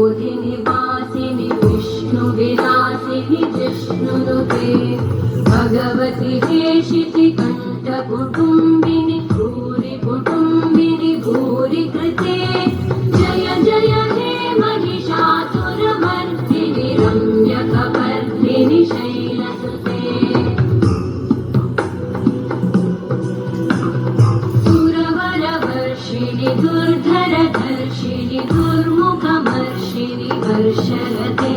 बोधिनिवासिनि विष्णुविलासिनि जिष्णुनुते भगवति हेशिति कण्ठकुटुम्बिनि भूरि कुटुम्बिनि भूरि कृते जय जय हे महिषासुरमर्दिनि रम्यकपर्दिनि शैलसुते सुरवरवर्षिणि दुर्धरधर्षिणि दुर्मुखमर्षिणि वर्षरते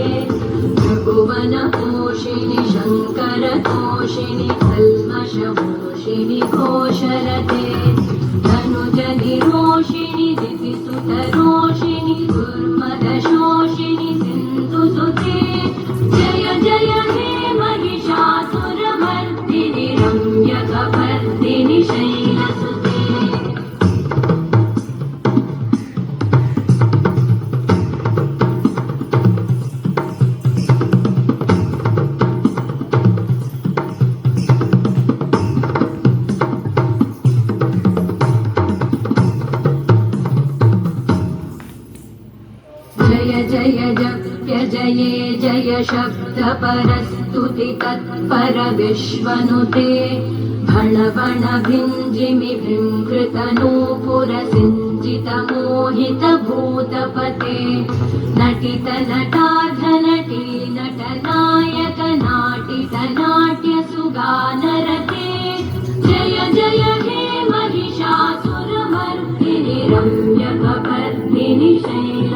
त्रिभुवनपोषिणि शङ्करतोषिणि कल्मषमोषिणि घोषरते धनुजनिरोषिणि दितिसुतरोषिणि दुर्मदशोषिणि सिन्धुसुते जय जय हे महिषासुरमर्दिनि रम्यकपर्दिनि शैलसुते जय जय जप्य जये जय शब्दपरस्तुति तत्पर विश्वनुते भण भण भिञ्जिमि भृङ्कृतनूपुरसिञ्चितमोहित भूतपते नटित नटार्धनटी नटनायक नाटित नाट्यसुगानरते जय जय हे महिषासुरमर्दिनि रम्यकपर्दिनि शैल